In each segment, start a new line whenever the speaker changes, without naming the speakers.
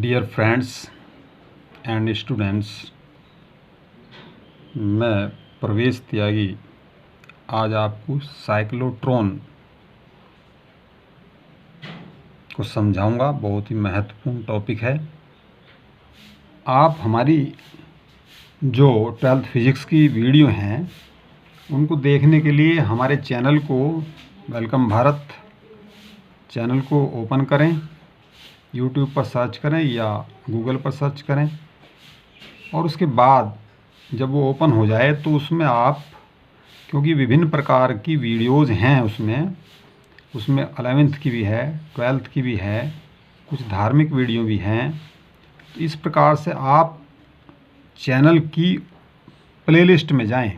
Dear friends and students, मैं प्रवेश त्यागी आज आपको साइक्लोट्रॉन को समझाऊंगा। बहुत ही महत्वपूर्ण टॉपिक है। आप हमारी जो 12th फिज़िक्स की वीडियो हैं उनको देखने के लिए हमारे चैनल को वेलकम भारत चैनल को ओपन करें, यूट्यूब पर सर्च करें या गूगल पर सर्च करें, और उसके बाद जब वो ओपन हो जाए तो उसमें आप, क्योंकि विभिन्न प्रकार की वीडियोज़ हैं उसमें 11th की भी है, 12th की भी है, कुछ धार्मिक वीडियो भी हैं। तो इस प्रकार से आप चैनल की प्लेलिस्ट में जाएं।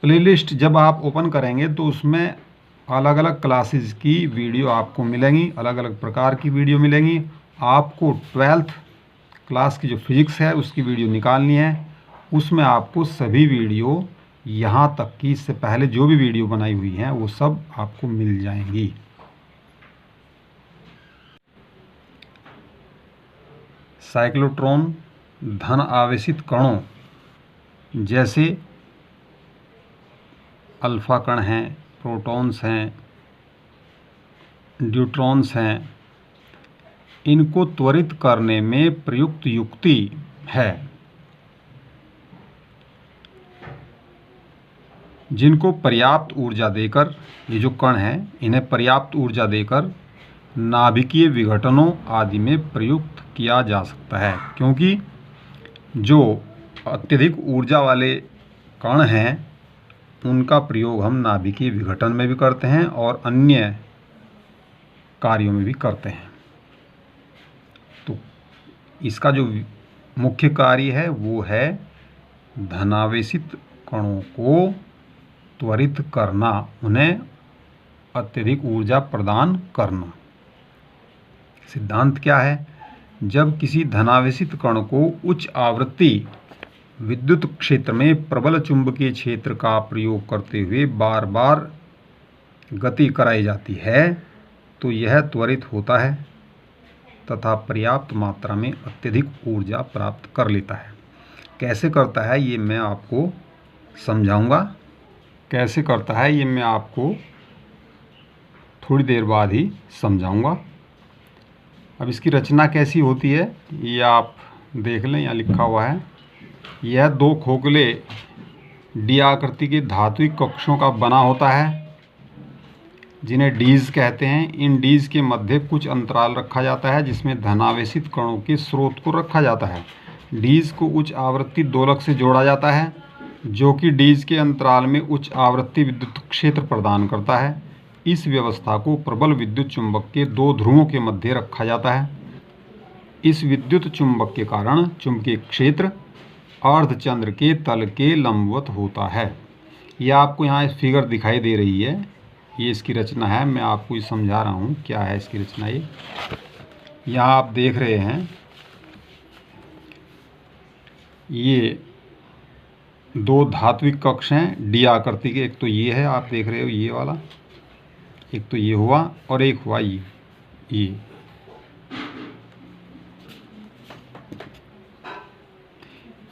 प्लेलिस्ट जब आप ओपन करेंगे तो उसमें अलग अलग क्लासेस की वीडियो आपको मिलेंगी, अलग अलग प्रकार की वीडियो मिलेंगी। आपको 12th क्लास की जो फिज़िक्स है उसकी वीडियो निकालनी है। उसमें आपको सभी वीडियो, यहाँ तक कि इससे पहले जो भी वीडियो बनाई हुई हैं वो सब आपको मिल जाएंगी। साइक्लोट्रॉन धन आवेशित कणों जैसे अल्फ़ा कण हैं, प्रोटॉन्स हैं, न्यूट्रॉन्स हैं, इनको त्वरित करने में प्रयुक्त युक्ति है, जिनको पर्याप्त ऊर्जा देकर, ये जो कण हैं इन्हें पर्याप्त ऊर्जा देकर नाभिकीय विघटनों आदि में प्रयुक्त किया जा सकता है। क्योंकि जो अत्यधिक ऊर्जा वाले कण हैं उनका प्रयोग हम नाभिकीय विघटन में भी करते हैं और अन्य कार्यों में भी करते हैं। तो इसका जो मुख्य कार्य है वो है धनावेशित कणों को त्वरित करना, उन्हें अत्यधिक ऊर्जा प्रदान करना। सिद्धांत क्या है? जब किसी धनावेशित कण को उच्च आवृत्ति विद्युत क्षेत्र में प्रबल चुंबकीय क्षेत्र का प्रयोग करते हुए बार बार गति कराई जाती है तो यह त्वरित होता है तथा पर्याप्त मात्रा में अत्यधिक ऊर्जा प्राप्त कर लेता है। कैसे करता है ये मैं आपको समझाऊंगा। कैसे करता है ये मैं आपको थोड़ी देर बाद ही समझाऊंगा। अब इसकी रचना कैसी होती है ये आप देख लें, यहाँ लिखा हुआ है। यह दो खोखले डी आकृति के धात्विक कक्षों का बना होता है जिन्हें डीज कहते हैं। इन डीज के मध्य कुछ अंतराल रखा जाता है जिसमें धनावेशित कणों के स्रोत को रखा जाता है। डीज को उच्च आवृत्ति दोलक से जोड़ा जाता है जो कि डीज के अंतराल में उच्च आवृत्ति विद्युत क्षेत्र प्रदान करता है। इस व्यवस्था को प्रबल विद्युत चुंबक के दो ध्रुवों के मध्य रखा जाता है। इस विद्युत चुंबक के कारण चुंबकीय क्षेत्र अर्धचंद्र के तल के लंबवत होता है। यह आपको यहाँ इस फिगर दिखाई दे रही है, ये इसकी रचना है। मैं आपको ये समझा रहा हूँ क्या है इसकी रचना। ये यहाँ आप देख रहे हैं, ये दो धात्विक कक्ष हैं डी आकृति के। एक तो ये है, आप देख रहे हो ये वाला, एक तो ये हुआ और एक हुआ ये।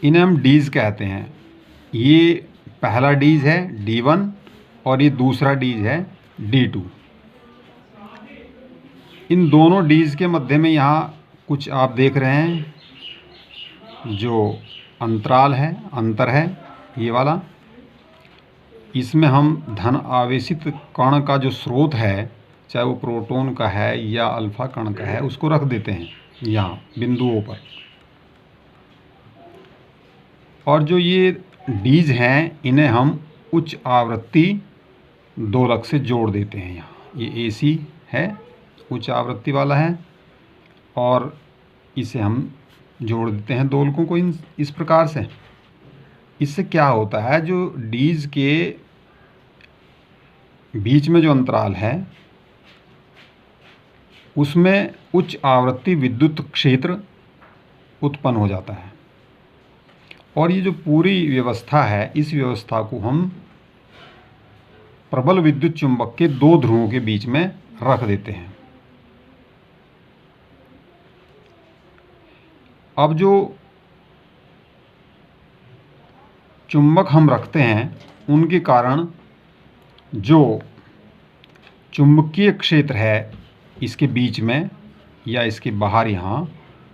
इन्हें हम डीज कहते हैं। ये पहला डीज है D1 और ये दूसरा डीज है D2। इन दोनों डीज के मध्य में यहाँ कुछ आप देख रहे हैं जो अंतराल है, अंतर है ये वाला। इसमें हम धन आवेशित कण का जो स्रोत है, चाहे वो प्रोटॉन का है या अल्फा कण का है, उसको रख देते हैं यहाँ बिंदुओं पर। और जो ये डीज हैं इन्हें हम उच्च आवृत्ति दोलक से जोड़ देते हैं। यहाँ ये AC है, उच्च आवृत्ति वाला है, और इसे हम जोड़ देते हैं दोलकों को इस प्रकार से। इससे क्या होता है, जो डीज के बीच में जो अंतराल है उसमें उच्च आवृत्ति विद्युत क्षेत्र उत्पन्न हो जाता है। और ये जो पूरी व्यवस्था है, इस व्यवस्था को हम प्रबल विद्युत चुंबक के दो ध्रुवों के बीच में रख देते हैं। अब जो चुंबक हम रखते हैं उनके कारण जो चुंबकीय क्षेत्र है इसके बीच में या इसके बाहर यहाँ,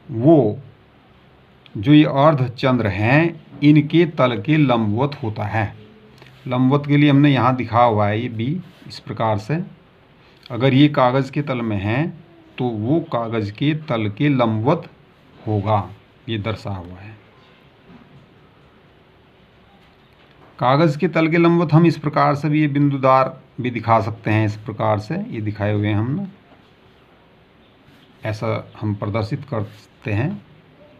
वो जो ये अर्धचंद्र हैं इनके तल के लंबवत होता है। लंबवत के लिए हमने यहाँ दिखा हुआ है ये बी इस प्रकार से। अगर ये कागज़ के तल में है तो वो कागज़ के तल के लंबवत होगा, ये दर्शा हुआ है। कागज़ के तल के लंबवत हम इस प्रकार से भी ये बिंदुदार भी दिखा सकते हैं। इस प्रकार से ये दिखाए हुए हैं हमने, ऐसा हम प्रदर्शित करते हैं।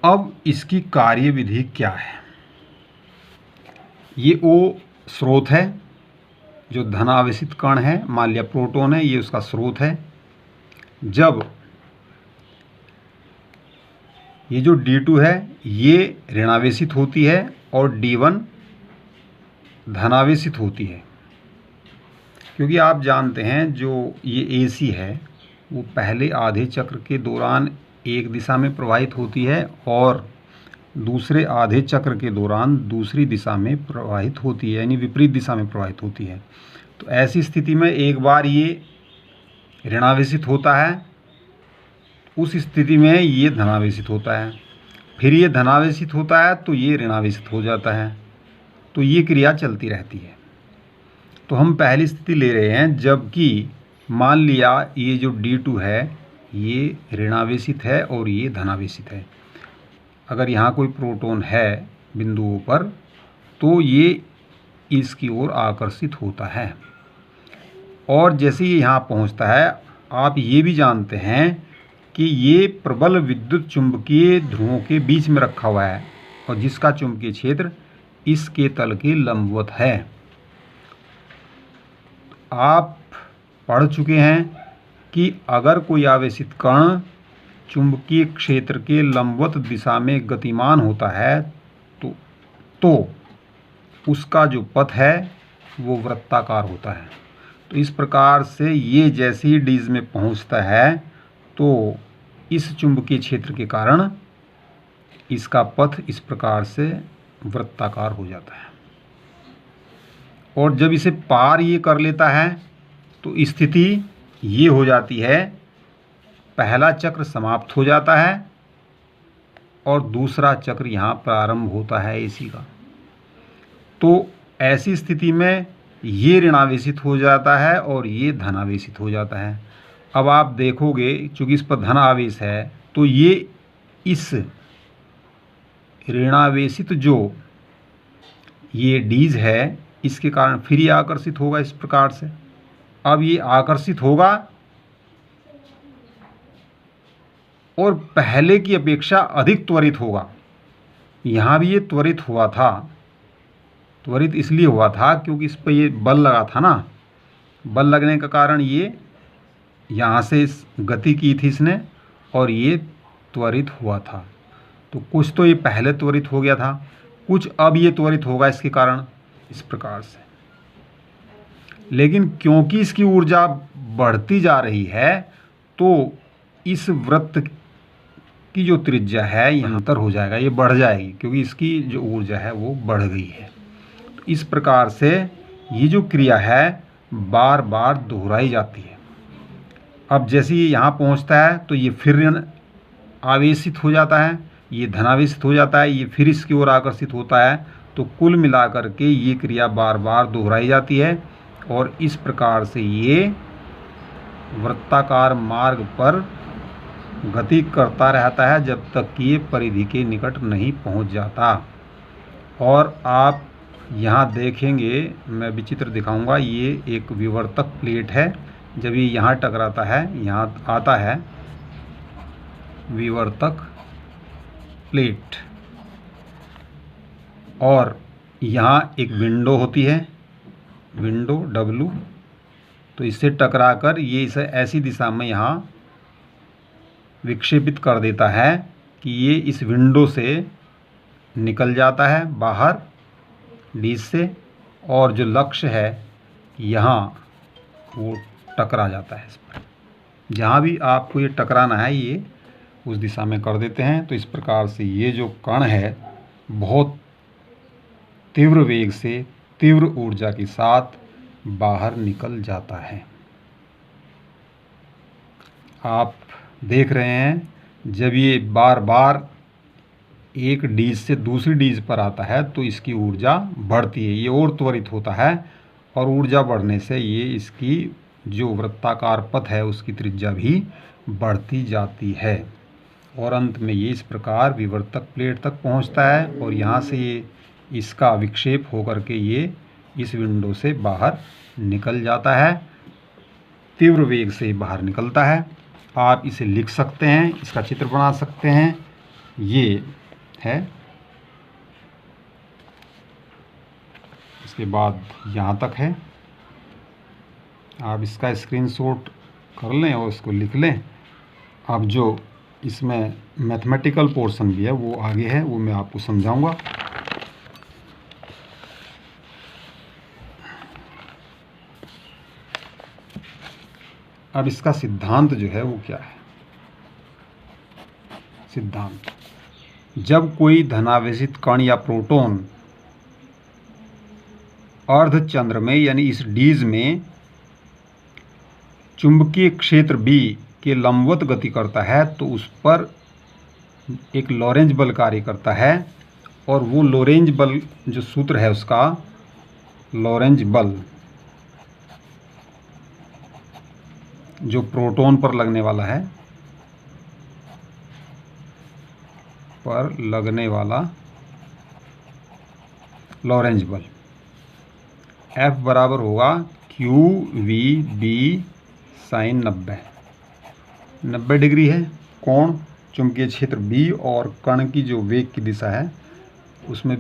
अब इसकी कार्यविधि क्या है? ये ओ स्रोत है, जो धनावेशित कण है, मान लिया प्रोटॉन है, ये उसका स्रोत है। जब ये जो D2 है ये ऋणावेशित होती है और D1 धनावेशित होती है, क्योंकि आप जानते हैं जो ये AC है वो पहले आधे चक्र के दौरान एक दिशा में प्रवाहित होती है और दूसरे आधे चक्र के दौरान दूसरी दिशा में प्रवाहित होती है, यानी विपरीत दिशा में प्रवाहित होती है। तो ऐसी स्थिति में एक बार ये ऋणावेशित होता है, उस स्थिति में ये धनावेशित होता है, फिर ये धनावेशित होता है तो ये ऋणावेशित हो जाता है। तो ये क्रिया चलती रहती है। तो हम पहली स्थिति ले रहे हैं, जबकि मान लिया ये जो D2 है ये ऋणावेशित है और ये धनावेशित है। अगर यहाँ कोई प्रोटॉन है बिंदुओं पर तो ये इसकी ओर आकर्षित होता है, और जैसे ये यहाँ पहुँचता है, आप ये भी जानते हैं कि ये प्रबल विद्युत चुंबकीय ध्रुवों के बीच में रखा हुआ है और जिसका चुंबकीय क्षेत्र इसके तल के लंबवत है। आप पढ़ चुके हैं कि अगर कोई आवेशित कण चुंबकीय क्षेत्र के लंबवत दिशा में गतिमान होता है तो उसका जो पथ है वो वृत्ताकार होता है। तो इस प्रकार से ये जैसे ही डीज में पहुंचता है तो इस चुंबकीय क्षेत्र के कारण इसका पथ इस प्रकार से वृत्ताकार हो जाता है, और जब इसे पार ये कर लेता है तो स्थिति ये हो जाती है, पहला चक्र समाप्त हो जाता है और दूसरा चक्र यहाँ प्रारंभ होता है AC का। तो ऐसी स्थिति में ये ऋणावेशित हो जाता है और ये धनावेशित हो जाता है। अब आप देखोगे चूँकि इस पर धन आवेश है तो ये इस ऋणावेशित जो ये डीज है इसके कारण फिर ये आकर्षित होगा इस प्रकार से। अब ये आकर्षित होगा और पहले की अपेक्षा अधिक त्वरित होगा। यहाँ भी ये त्वरित हुआ था, त्वरित इसलिए हुआ था क्योंकि इस पर ये बल लगा था ना, बल लगने का कारण ये यहाँ से इस गति की थी इसने और ये त्वरित हुआ था। तो कुछ तो ये पहले त्वरित हो गया था, कुछ अब ये त्वरित होगा इसके कारण इस प्रकार से। लेकिन क्योंकि इसकी ऊर्जा बढ़ती जा रही है तो इस वृत्त की जो त्रिज्या है यहाँ अंतर हो जाएगा, ये बढ़ जाएगी क्योंकि इसकी जो ऊर्जा है वो बढ़ गई है। तो इस प्रकार से ये जो क्रिया है बार बार दोहराई जाती है। अब जैसे ये यहाँ पहुँचता है तो ये फिर आवेशित हो जाता है, ये धनावेशित हो जाता है, ये फिर इसकी ओर आकर्षित होता है। तो कुल मिलाकर के ये क्रिया बार बार दोहराई जाती है और इस प्रकार से ये वृत्ताकार मार्ग पर गति करता रहता है जब तक कि ये परिधि के निकट नहीं पहुंच जाता। और आप यहाँ देखेंगे, मैं विचित्र दिखाऊंगा, ये एक विवर्तक प्लेट है। जब ये यहाँ टकराता है, यहाँ आता है विवर्तक प्लेट, और यहाँ एक विंडो होती है, विंडो W। तो इससे टकराकर ये इसे ऐसी दिशा में यहाँ विक्षेपित कर देता है कि ये इस विंडो से निकल जाता है बाहर डीज से, और जो लक्ष्य है यहाँ वो टकरा जाता है इस पर। जहाँ भी आपको ये टकराना है ये उस दिशा में कर देते हैं। तो इस प्रकार से ये जो कण है बहुत तीव्र वेग से तीव्र ऊर्जा के साथ बाहर निकल जाता है। आप देख रहे हैं जब ये बार बार एक डीज से दूसरी डीज पर आता है तो इसकी ऊर्जा बढ़ती है, ये और त्वरित होता है और ऊर्जा बढ़ने से ये इसकी जो वृत्ताकार पथ है उसकी त्रिज्या भी बढ़ती जाती है और अंत में ये इस प्रकार विवर्तक प्लेट तक पहुंचता है और यहाँ से ये इसका विक्षेप होकर के ये इस विंडो से बाहर निकल जाता है, तीव्र वेग से बाहर निकलता है। आप इसे लिख सकते हैं, इसका चित्र बना सकते हैं। ये है, इसके बाद यहाँ तक है। आप इसका स्क्रीनशॉट कर लें और इसको लिख लें। अब जो इसमें मैथमेटिकल पोर्शन भी है वो आगे है, वो मैं आपको समझाऊंगा। अब इसका सिद्धांत जो है वो क्या है। सिद्धांत, जब कोई धनावेशित कण या प्रोटॉन अर्धचंद्र में यानी इस डीज में चुंबकीय क्षेत्र B के लंबवत गति करता है तो उस पर एक लॉरेंज बल कार्य करता है और वो लॉरेंज बल जो सूत्र है उसका, लॉरेंज बल जो प्रोटॉन पर लगने वाला है, पर लगने वाला लॉरेंज बल F बराबर होगा QVB साइन 90 डिग्री है कोण चुंबकीय क्षेत्र B और कण की जो वेग की दिशा है उसमें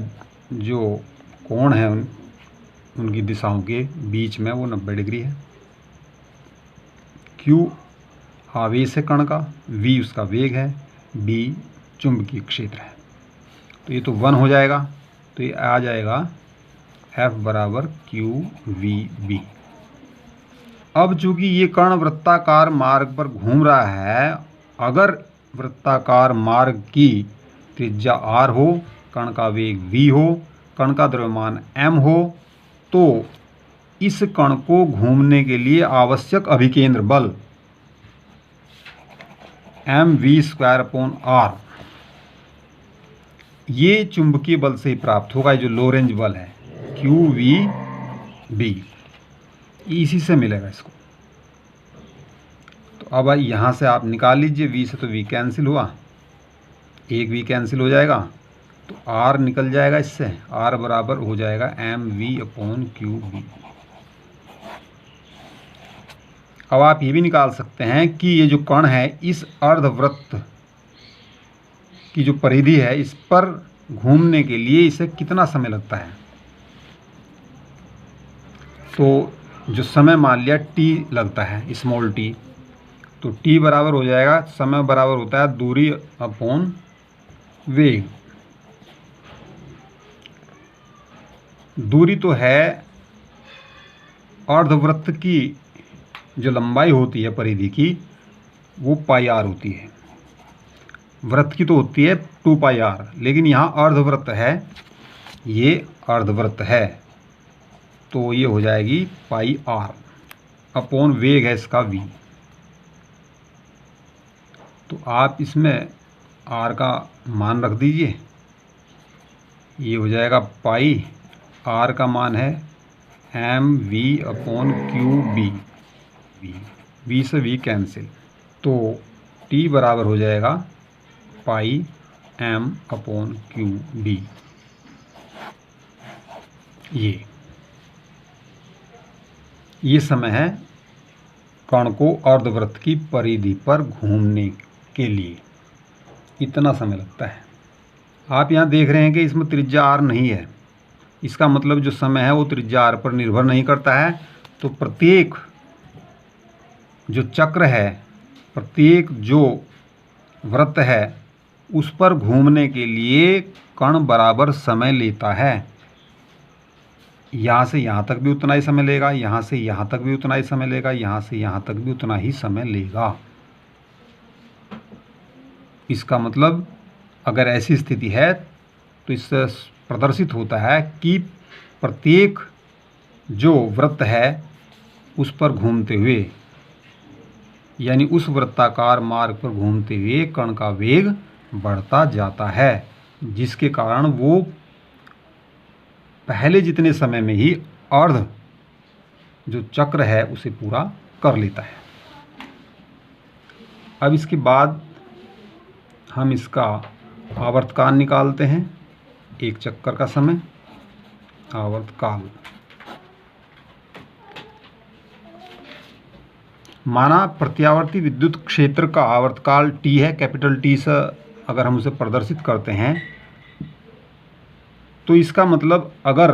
जो कोण है उनकी दिशाओं के बीच में वो 90 डिग्री है। Q आवेश है कण का, V उसका वेग है, B चुंबकीय क्षेत्र है। तो ये तो 1 हो जाएगा, तो ये आ जाएगा F बराबर QVB। अब चूंकि ये कण वृत्ताकार मार्ग पर घूम रहा है, अगर वृत्ताकार मार्ग की त्रिज्या r हो, कण का वेग v हो, कण का द्रव्यमान m हो, तो इस कण को घूमने के लिए आवश्यक अभिकेंद्र बल mv²/r ये चुंबकीय बल से ही प्राप्त होगा। जो लॉरेंज बल है QVB इसी से मिलेगा इसको। तो अब यहाँ से आप निकाल लीजिए, V से तो V कैंसिल हुआ, एक V कैंसिल हो जाएगा तो R निकल जाएगा इससे, R बराबर हो जाएगा mv/QB। अब आप ये भी निकाल सकते हैं कि ये जो कण है इस अर्धवृत्त की जो परिधि है इस पर घूमने के लिए इसे कितना समय लगता है। तो जो समय मान लिया t लगता है, स्मॉल t, तो t बराबर हो जाएगा, समय बराबर होता है दूरी अपॉन वेग। दूरी तो है अर्धवृत्त की जो लंबाई होती है परिधि की वो πr होती है, वृत्त की तो होती है 2πr, लेकिन यहाँ अर्धवृत्त है, ये अर्धवृत्त है तो ये हो जाएगी πr अपॉन वेग है इसका v। तो आप इसमें r का मान रख दीजिए, ये हो जाएगा पाई, r का मान है mv/QB, v से v कैंसिल, तो t बराबर हो जाएगा पाई m/QB। ये समय है कण को अर्धवृत्त की परिधि पर घूमने के लिए, इतना समय लगता है। आप यहाँ देख रहे हैं कि इसमें त्रिज्या r नहीं है, इसका मतलब जो समय है वो त्रिज्या r पर निर्भर नहीं करता है। तो प्रत्येक जो चक्र है, प्रत्येक जो वृत्त है उस पर घूमने के लिए कण बराबर समय लेता है। यहाँ से यहाँ तक भी उतना ही समय लेगा, यहाँ से यहाँ तक भी उतना ही समय लेगा, यहाँ से यहाँ तक भी उतना ही समय लेगा। इसका मतलब अगर ऐसी स्थिति है तो इससे प्रदर्शित होता है कि प्रत्येक जो वृत्त है उस पर घूमते हुए, यानी उस वृत्ताकार मार्ग पर घूमते हुए कण का वेग बढ़ता जाता है, जिसके कारण वो पहले जितने समय में ही अर्ध जो चक्र है उसे पूरा कर लेता है। अब इसके बाद हम इसका आवर्तकाल निकालते हैं, एक चक्कर का समय, आवर्तकाल। माना प्रत्यावर्ती विद्युत क्षेत्र का आवर्तकाल T है, कैपिटल T से अगर हम उसे प्रदर्शित करते हैं तो इसका मतलब अगर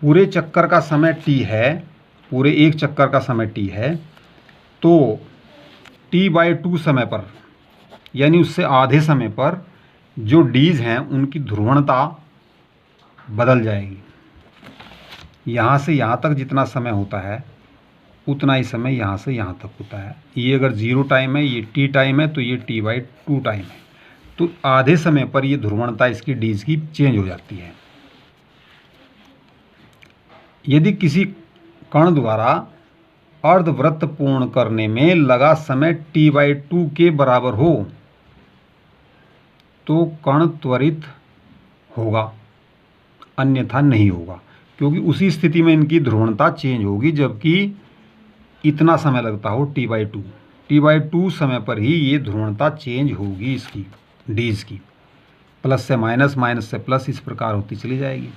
पूरे चक्कर का समय T है, पूरे एक चक्कर का समय T है, तो T/2 समय पर, यानी उससे आधे समय पर जो डीज हैं उनकी ध्रुवणता बदल जाएगी। यहाँ से यहाँ तक जितना समय होता है उतना ही समय यहाँ से यहाँ तक होता है। ये अगर 0 टाइम है, ये T टाइम है, तो ये T/2 टाइम है। तो आधे समय पर ये ध्रुवणता इसकी डीज की चेंज हो जाती है। यदि किसी कण द्वारा अर्धवृत्त पूर्ण करने में लगा समय T/2 के बराबर हो तो कण त्वरित होगा, अन्यथा नहीं होगा, क्योंकि उसी स्थिति में इनकी ध्रुवणता चेंज होगी जबकि इतना समय लगता हो T/2 समय पर ही ये ध्रुवणता चेंज होगी इसकी डीज की, प्लस से माइनस, माइनस से प्लस, इस प्रकार होती चली जाएगी।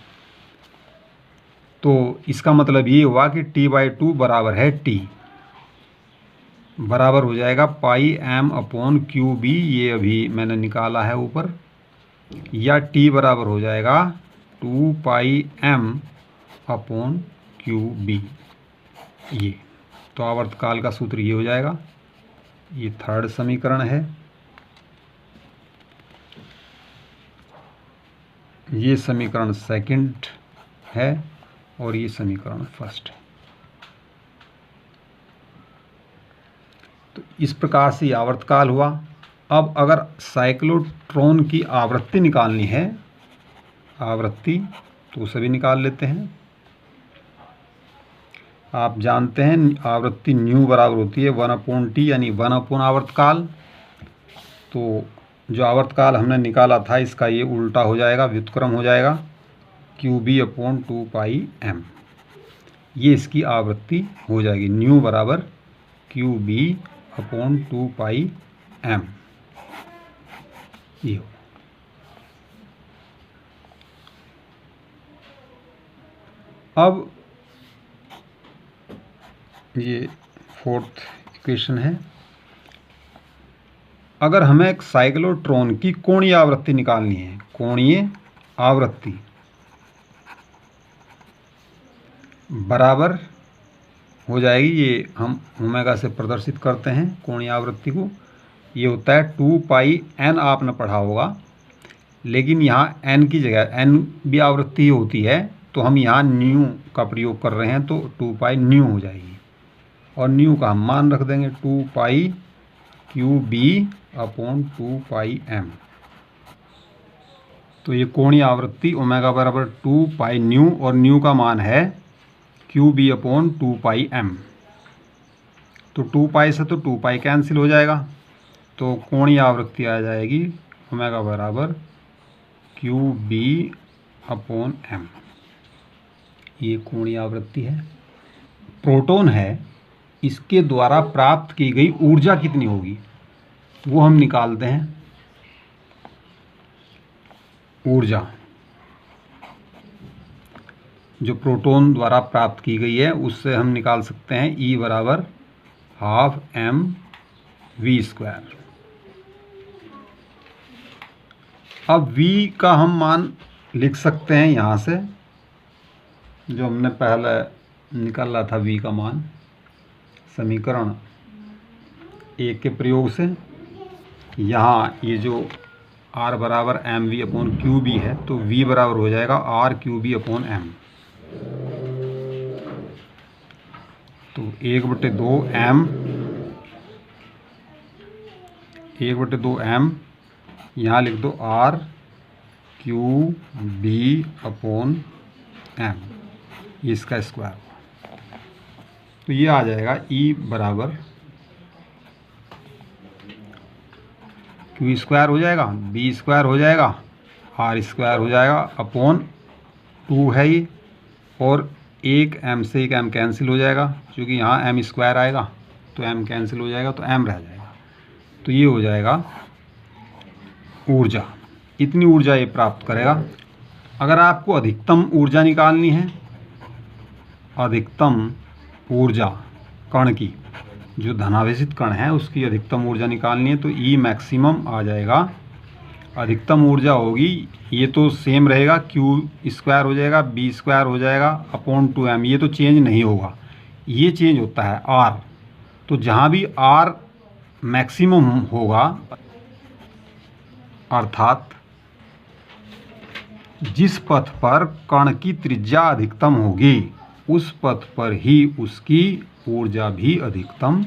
तो इसका मतलब ये हुआ कि T/2 बराबर है T, बराबर हो जाएगा πm/QB, ये अभी मैंने निकाला है ऊपर, या T बराबर हो जाएगा 2πm/QB। ये तो आवर्तकाल का सूत्र ये हो जाएगा। ये थर्ड समीकरण है, ये समीकरण सेकंड है और ये समीकरण फर्स्ट है। तो इस प्रकार से आवर्तकाल हुआ। अब अगर साइक्लोट्रॉन की आवृत्ति निकालनी है, आवृत्ति, तो उसे भी निकाल लेते हैं। आप जानते हैं आवृत्ति न्यू बराबर होती है 1/T, यानी 1 आवर्तकाल। तो जो आवर्तकाल हमने निकाला था इसका ये उल्टा हो जाएगा, व्युत्क्रम हो जाएगा, QB/2πm। ये इसकी आवृत्ति हो जाएगी, न्यू बराबर QB/2πm। ये अब ये फोर्थ इक्वेशन है। अगर हमें एक साइक्लोट्रॉन की कोणीय आवृत्ति निकालनी है, कोणीय आवृत्ति बराबर हो जाएगी, ये हम ओमेगा से प्रदर्शित करते हैं कोणीय आवृत्ति को, ये होता है 2πn, आपने पढ़ा होगा, लेकिन यहाँ n की जगह n भी आवृत्ति होती है, तो हम यहाँ न्यू का प्रयोग कर रहे हैं, तो 2π न्यू हो जाएगी और न्यू का हम मान रख देंगे 2πQB/2πm। तो ये कोणीय आवृत्ति ओमेगा बराबर 2π न्यू, और न्यू का मान है QB/2πm। तो 2π से तो 2π कैंसिल हो जाएगा, तो कोणीय आवृत्ति आ जाएगी ओमेगा बराबर QB/m। ये कोणीय आवृत्ति है। प्रोटॉन है, इसके द्वारा प्राप्त की गई ऊर्जा कितनी होगी वो हम निकालते हैं। ऊर्जा जो प्रोटॉन द्वारा प्राप्त की गई है उससे हम निकाल सकते हैं E बराबर 12mv²। अब V का हम मान लिख सकते हैं यहाँ से, जो हमने पहले निकाला था V का मान समीकरण 1 के प्रयोग से। यहाँ ये जो R बराबर mv/QB है, तो V बराबर हो जाएगा RQB/m। तो 1/2 m 1/2m, यहाँ लिख दो R Q B upon M, ये इसका स्क्वायर हुआ। तो ये आ जाएगा E बराबर क्यू स्क्वायर हो जाएगा, बी स्क्वायर हो जाएगा, आर स्क्वायर हो जाएगा अपॉन 2 है ये, और एक m से एक m कैंसिल हो जाएगा, क्योंकि यहाँ m स्क्वायर आएगा तो m कैंसिल हो जाएगा तो m रह जाएगा। तो ये हो जाएगा ऊर्जा, इतनी ऊर्जा ये प्राप्त करेगा। अगर आपको अधिकतम ऊर्जा निकालनी है, अधिकतम ऊर्जा कण की, जो धनावेशित कण है उसकी अधिकतम ऊर्जा निकालनी है, तो E मैक्सिमम आ जाएगा। अधिकतम ऊर्जा होगी, ये तो सेम रहेगा, क्यू स्क्वायर हो जाएगा, बी स्क्वायर हो जाएगा अपॉन 2m, ये तो चेंज नहीं होगा, ये चेंज होता है R। तो जहाँ भी R मैक्सिमम होगा, अर्थात जिस पथ पर कण की त्रिज्या अधिकतम होगी उस पथ पर ही उसकी ऊर्जा भी अधिकतम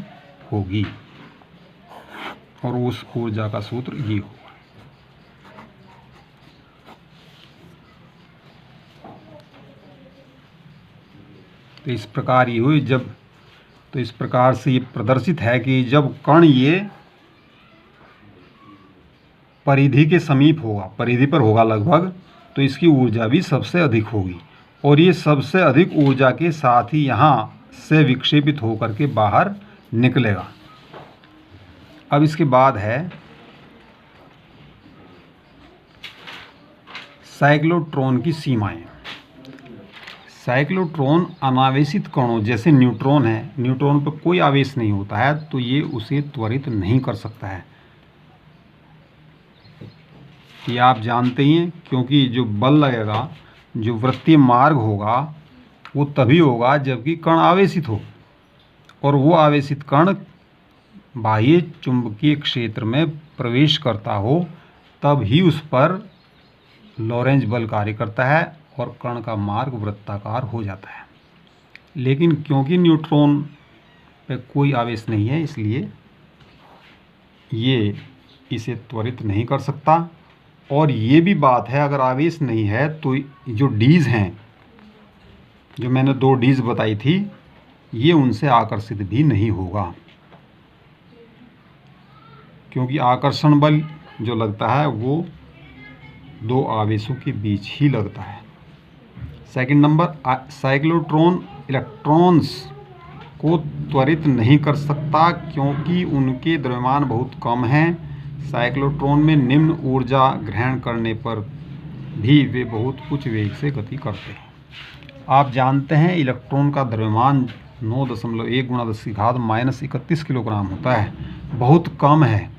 होगी, और उस ऊर्जा का सूत्र ये होगा। तो इस प्रकार ये हुई, जब तो इस प्रकार से ये प्रदर्शित है कि जब कण ये परिधि के समीप होगा, परिधि पर होगा लगभग, तो इसकी ऊर्जा भी सबसे अधिक होगी, और ये सबसे अधिक ऊर्जा के साथ ही यहाँ से विक्षेपित होकर के बाहर निकलेगा। अब इसके बाद है साइक्लोट्रॉन की सीमाएं। साइक्लोट्रॉन अनावेशित कणों जैसे न्यूट्रॉन है, न्यूट्रॉन पर कोई आवेश नहीं होता है तो ये उसे त्वरित नहीं कर सकता है, ये आप जानते ही हैं, क्योंकि जो बल लगेगा, जो वृत्तीय मार्ग होगा वो तभी होगा जबकि कण आवेशित हो, और वो आवेशित कण बाह्य चुंबकीय क्षेत्र में प्रवेश करता हो, तब ही उस पर लॉरेंज बल कार्य करता है और कण का मार्ग वृत्ताकार हो जाता है। लेकिन क्योंकि न्यूट्रॉन पे कोई आवेश नहीं है, इसलिए ये इसे त्वरित नहीं कर सकता। और ये भी बात है, अगर आवेश नहीं है तो जो डीज हैं, जो मैंने 2 डीज बताई थी, ये उनसे आकर्षित भी नहीं होगा, क्योंकि आकर्षण बल जो लगता है वो 2 आवेशों के बीच ही लगता है। सेकंड नंबर, साइक्लोट्रॉन इलेक्ट्रॉन्स को त्वरित नहीं कर सकता क्योंकि उनके द्रव्यमान बहुत कम हैं। साइक्लोट्रॉन में निम्न ऊर्जा ग्रहण करने पर भी वे बहुत उच्च वेग से गति करते हैं। आप जानते हैं इलेक्ट्रॉन का द्रव्यमान 9.1 × 10⁻³ किलोग्राम होता है, बहुत कम है,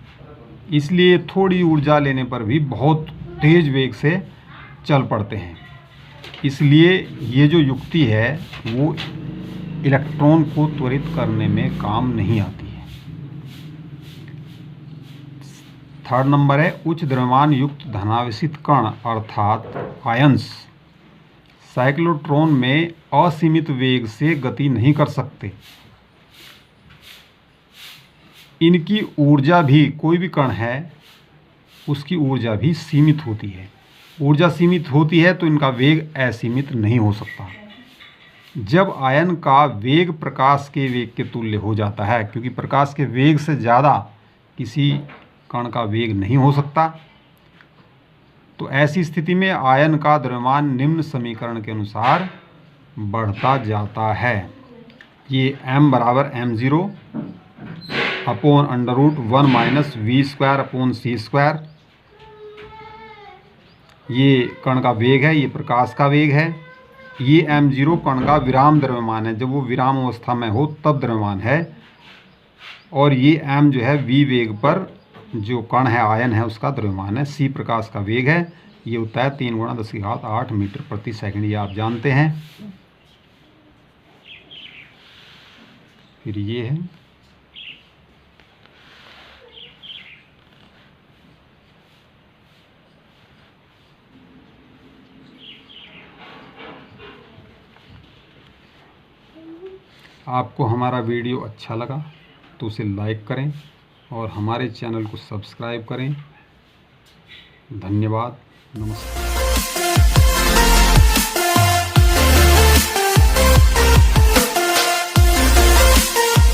इसलिए थोड़ी ऊर्जा लेने पर भी बहुत तेज वेग से चल पड़ते हैं। इसलिए ये जो युक्ति है वो इलेक्ट्रॉन को त्वरित करने में काम नहीं आती है। थर्ड नंबर है उच्च द्रव्यमान युक्त धनावेशित कण अर्थात आयंस साइक्लोट्रॉन में असीमित वेग से गति नहीं कर सकते। इनकी ऊर्जा भी, कोई भी कण है उसकी ऊर्जा भी सीमित होती है। ऊर्जा सीमित होती है तो इनका वेग असीमित नहीं हो सकता। जब आयन का वेग प्रकाश के वेग के तुल्य हो जाता है, क्योंकि प्रकाश के वेग से ज़्यादा किसी कण का वेग नहीं हो सकता, तो ऐसी स्थिति में आयन का द्रव्यमान निम्न समीकरण के अनुसार बढ़ता जाता है। ये m बराबर m0 upon √1 - v² upon c², ये कण का वेग है, ये प्रकाश का वेग है। ये m0 कण का विराम द्रव्यमान है, जब वो विराम अवस्था में हो तब द्रव्यमान है, और ये m जो है v वेग पर जो कण है, आयन है, उसका द्रव्यमान है। c प्रकाश का वेग है, ये होता है 3 × 10⁸ मीटर प्रति सेकंड, ये आप जानते हैं। फिर ये है आपको हमारा वीडियो अच्छा लगा तो उसे लाइक करें, और हमारे चैनल को सब्सक्राइब करें। धन्यवाद। नमस्कार।